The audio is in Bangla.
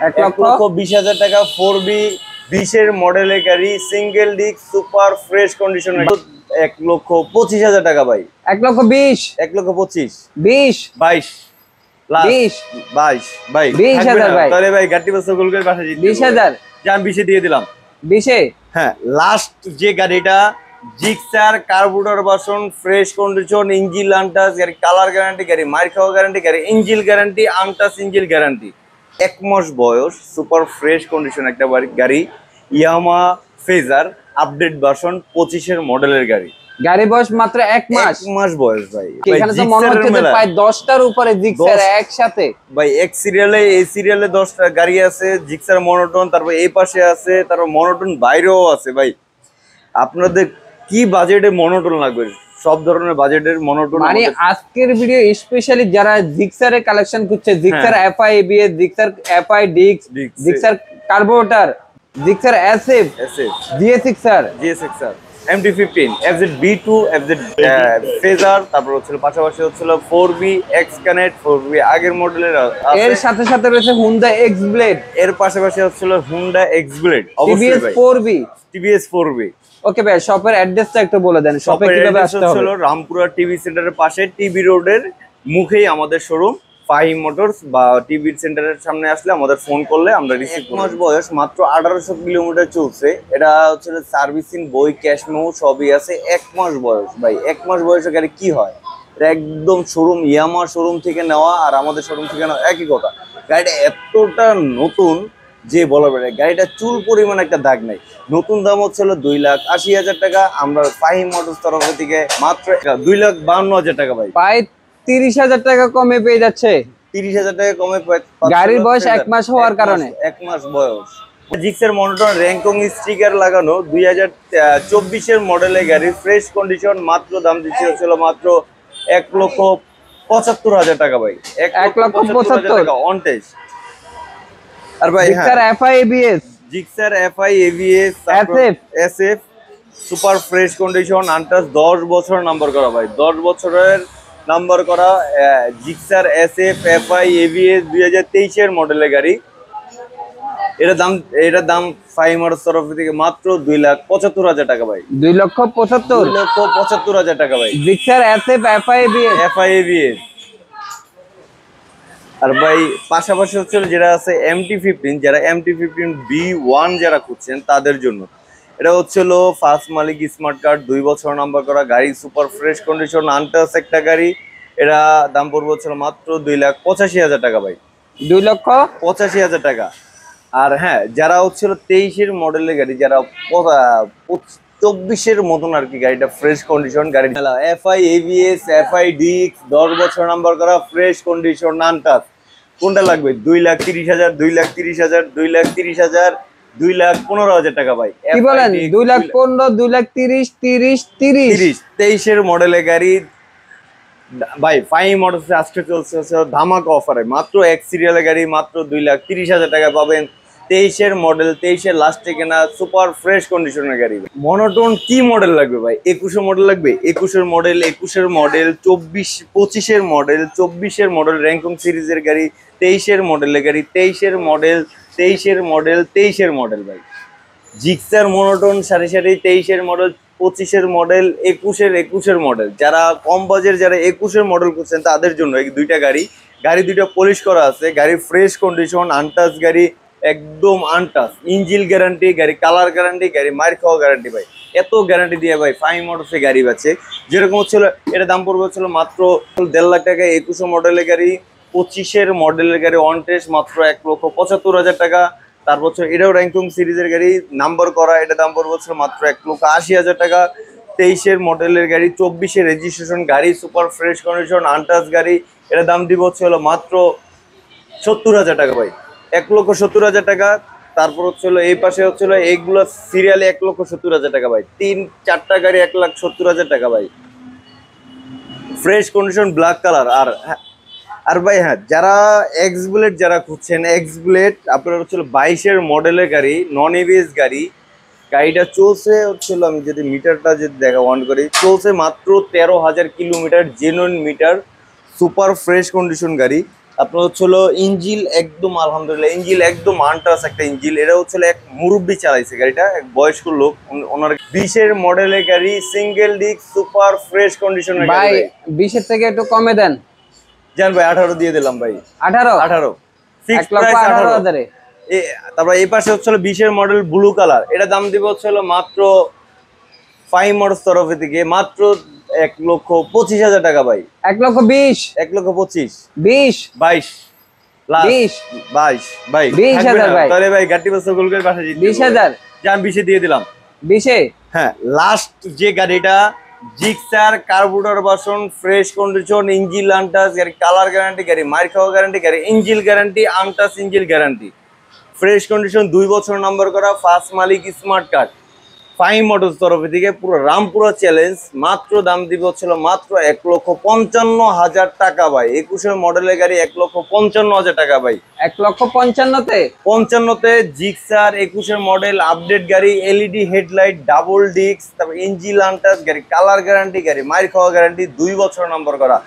1,20,000 টাকা 4B 20-এর মডেলের গাড়ি, সিঙ্গেল ডিস্ক, সুপার ফ্রেশ কন্ডিশনের। 1,25,000 টাকা ভাই। 1,20,000 1,25,000 20 22 20 22 ভাই 20,000 ভাই। তাহলে ভাই গাড়ি বছর গোল করে বাসা 20,000 যে আমি 20 দিয়ে দিলাম। 20-এ হ্যাঁ, লাস্ট যে গাড়িটা Gixxer carburettor version, fresh condition, engine untouch, গাড়ি কালার গ্যারান্টি, গাড়ি মার খাওয়া গ্যারান্টি, গাড়ি engine guarantee, untouch engine guarantee, 1 মাস বয়স, সুপার ফ্রেশ কন্ডিশন একটা গাড়ি, ইয়ামা ফেজার আপডেট ভার্সন 25-এর মডেলের গাড়ি। গাড়ি বয়স মাত্র 1 মাস। 1 মাস বয়স ভাই। এখানে তো মনে হচ্ছে যে প্রায় 10টার উপরে জিক্সার একসাথে ভাই। এক সিরিয়ালে এই সিরিয়ালে 10টা গাড়ি আছে, জিক্সার মনোটন, তারপর এই পাশে আছে, তারপর মনোটন বাইরেও আছে ভাই। আপনাদের কি বাজেটে মনোটন লাগবে? সব ধরনের বাজেটের মনোটন। মানে আজকের ভিডিও স্পেশালি যারা জিক্সারের কালেকশন করছে, Gixxer FI ABS, Gixxer FI ডিক্স, Gixxer carburettor, Gixxer SF, GSXR, MT-15, FZ-B2, FZ Fazer, তারপর হচ্ছে পাশাপাশি হচ্ছে 4B এক্স কানেক্ট, 4B আগের মডেলের আছে। এর সাথে সাথে রয়েছে হুন্ডা এক্স ব্লেড, এর পাশাপাশি হচ্ছে হুন্ডা এক্স ব্লেড, অবশ্যই ভাই। TVS 4B। ওকে ভাই, শপের অ্যাড্রেসটা একটু বলে দেন, শপে কিভাবে আসতে হবে? রামপুরা টিভি সেন্টারের পাশে, টিভি রোডের মুখেই আমাদের শোরুম। ফাহিম মোটরস বা টিভি সেন্টারের সামনে আসলে আমাদের ফোন করলে আমরা রিসিভ করব। 1 মাস বয়স, মাত্র 1800 কিলোমিটার চলছে। এটা হচ্ছে সার্ভিসিং, বই, ক্যাশ মেমো সবই আছে। 1 মাস বয়স ভাই। 1 মাস বয়সে গাড়ি কি হয়? এটা একদম শোরুম, ইয়ামা শোরুম থেকে নেওয়া আর আমাদের শোরুম থেকে নেওয়া একই কথা। গাড়িটা এতটা নতুন যে বলা বেড়ে, গাড়িটা চুল পরিমাণ একটা দাগ নাই। নতুন দাম হচ্ছে 2,80,000 টাকা। আমরা ফাহিম মোটরস তরফ থেকে মাত্র 2,52,000 টাকা ভাই। প্রায় 30,000 টাকা কমে পেয়ে যাচ্ছে। 30,000 টাকা কমে গাড়ির বয়স 1 মাস হওয়ার কারণে। 1 মাস বয়স। জিক্সের মনোটন র্যাঙ্কং স্টিকার লাগানো 2024-এর মডেলের গাড়ি, ফ্রেশ কন্ডিশন। মাত্র দাম দিচ্ছে হচ্ছিল মাত্র 1,75,000 টাকা ভাই। 1,75,000 টাকা অন টেস্ট। আর ভাই Gixxer FI ABS, Gixxer FI ABS, SF super fresh condition, untouch, 10 বছর নাম্বার করা ভাই। 10 বছরের নাম্বার করা জিক্সার এসএফ এফআই এবিএস 2023-এর মডেলের গাড়ি। এটার দাম ফাহিম মোটরস তরফ থেকে মাত্র 2,75,000 টাকা ভাই। 2,75,000 টাকা ভাই। Gixxer SF FI ABS. আর ভাই পাশাপাশি হচ্ছে যেটা আছে MT-15, যারা MT-15 B1 যারা খুঁজছেন তাদের জন্য এটা হচ্ছিল ফার্স্ট মালিক, স্মার্ট কার্ড, 2 বছর নাম্বার করা গাড়ি, সুপার ফ্রেশ কন্ডিশন, আনটাচ একটা গাড়ি। এটা দাম পড়বে হচ্ছিল মাত্র 2,85,000 টাকা ভাই। 2,85,000 টাকা। আর হ্যাঁ, যারা হচ্ছিল 23-এর মডেলের গাড়ি, যারা 24-এর মতন আর কি গাড়িটা ফ্রেশ কন্ডিশন গাড়ি, এফআই এবিএস, এফআই ডিক্স, 10 বছর নাম্বার করা, ফ্রেশ কন্ডিশন, আনটাচ, কোনটা লাগবে? 2,30,000, 2,30,000, 2,30,000, 2,15,000 টাকা ভাই। কি বলেন? 2,15,000, 2,30,000, 30,000, 23-এর মডেলের গাড়ি ভাই। ফাহিম মোটরস আজকে চলছে ধামাকা অফারে, মাত্র এক সিরিয়ালের গাড়ি মাত্র 2,30,000 টাকা পাবেন। 23-এর মডেল, 23-এর লাস্টে কেনা সুপার ফ্রেশ কন্ডিশনের গাড়ি। মনোটন কি মডেল লাগবে ভাই? 21-এর মডেল লাগবে? 21-এর মডেল, 21-এর মডেল, 25-এর মডেল, 24-এর মডেল র্যাঙ্কং সিরিজের গাড়ি, 23-এর মডেলের গাড়ি, 23-এর মডেল, 23-এর মডেল, 23-এর মডেল ভাই। জিক্সার মনোটন সারি সারি, 23-এর মডেল, 25-এর মডেল, 21-এর মডেল। যারা কম বাজেট, যারা 21-এর মডেল করছেন তাদের জন্য এই দুইটা গাড়ি দুইটা পলিশ করা আছে। গাড়ি ফ্রেশ কন্ডিশন, আনটাচ গাড়ি, একদম আনটাচ, ইঞ্জিন গ্যারান্টি, গাড়ি কালার গ্যারান্টি, গাড়ি মার খাওয়া গ্যারান্টি ভাই। এত গ্যারান্টি দিয়ে ভাই ফাহিম মোটরসে গাড়ি পাচ্ছে। যেরকম হচ্ছিল এটা দাম পড়বে হচ্ছিল মাত্র 1.5 লাখ টাকা। 21 মডেলের গাড়ি, 25-এর মডেলের গাড়ি অন টেস্ট মাত্র 1,75,000 টাকা। তারপর এটাও র্যাঙ্কিং সিরিজের গাড়ি, নাম্বার করা, এটা দাম পড়বে হচ্ছে মাত্র 1,80,000 টাকা। 23-এর মডেলের গাড়ি, 24-এর রেজিস্ট্রেশন গাড়ি, সুপার ফ্রেশ কন্ডিশন, আনটাচ গাড়ি। এটা দাম দিব হচ্ছে মাত্র 70,000 টাকা ভাই। 1,70,000 টাকা। তারপর হচ্ছিল এই পাশে হচ্ছিল এইগুলো সিরিয়ালে 1,70,000 টাকা ভাই। 3-4টা গাড়ি 1,70,000 টাকা ভাই, ফ্রেশ কন্ডিশন, ব্ল্যাক কালার। আর ভাই হ্যাঁ, যারা এক্স বুলেট যারা খুঁজছেন, এক্স বুলেট আপনার হচ্ছিল 22-এর মডেলের গাড়ি, নন এবিএস গাড়ি। গাড়িটা চলছে হচ্ছিল, আমি যদি মিটারটা যদি দেখা অন করি, চলছে মাত্র 13,000 kilometre, genuine metre, super fresh condition গাড়ি। আপনার হচ্ছে হলো ইঞ্জিল একদম আলহামদুলিল্লাহ, ইঞ্জিল একদম আনটাস একটা ইঞ্জিল। এটা হচ্ছে হলো এক মুরব্বি চালাইছে গাড়িটা, এক বয়স্ক লোক, ওনার 20-এর মডেলের গাড়ি, সিঙ্গেল ডিস্ক, সুপার ফ্রেশ কন্ডিশনের ভাই গাড়ি। 20 থেকে একটু কমে দেন। জান ভাই 18 দিয়ে দিলাম ভাই। 18 18 ফিক্সড 1,18,000 প্রাইস। তারপর এই পাশে হচ্ছে হলো 20-এর মডেল ব্লু কালার, এটা দাম দিব হচ্ছে হলো মাত্র ফাইভ মোটরস তরফে থেকে মাত্র 1,25,000 টাকা ভাই। 1,20,000 1,25,000 20 22 লাস্ট 20 22 ভাই 20,000 থাকবে না? ভাই। তাহলে ভাই গাড়ি বছর গোল করে পাঠিয়ে দিতে 20,000 জান 20 দিয়ে দিলাম। 20-এ হ্যাঁ, লাস্ট যে গাড়িটা Gixxer carburettor version, fresh condition, engine untouch, গাড়ি কালার গ্যারান্টি, গাড়ি মার খাওয়া গ্যারান্টি, গাড়ি ইঞ্জিল গ্যারান্টি, আনটাচ ইঞ্জিল গ্যারান্টি, ফ্রেশ কন্ডিশন, 2 বছর নাম্বার করা, ফার্স্ট মালিক, স্মার্ট কার্ড, ফাইভ মোটরস তরফ থেকে পুরো রামপুরা চ্যালেঞ্জ। মাত্র দাম দিব হচ্ছিল মাত্র 1,55,000 টাকা ভাই। 21-এর মডেলের গাড়ি 1,55,000 টাকা ভাই। 1,55,000-তে 55-তে জিক্সার 21-এর মডেল আপডেট গাড়ি, এলইডি হেডলাইট, ডাবল ডিস্ক, তারপর ইঞ্জিন আনটাচ, গাড়ি কালার গ্যারান্টি, গাড়ি মাইর খাওয়া গ্যারান্টি, 2 বছর নাম্বার করা।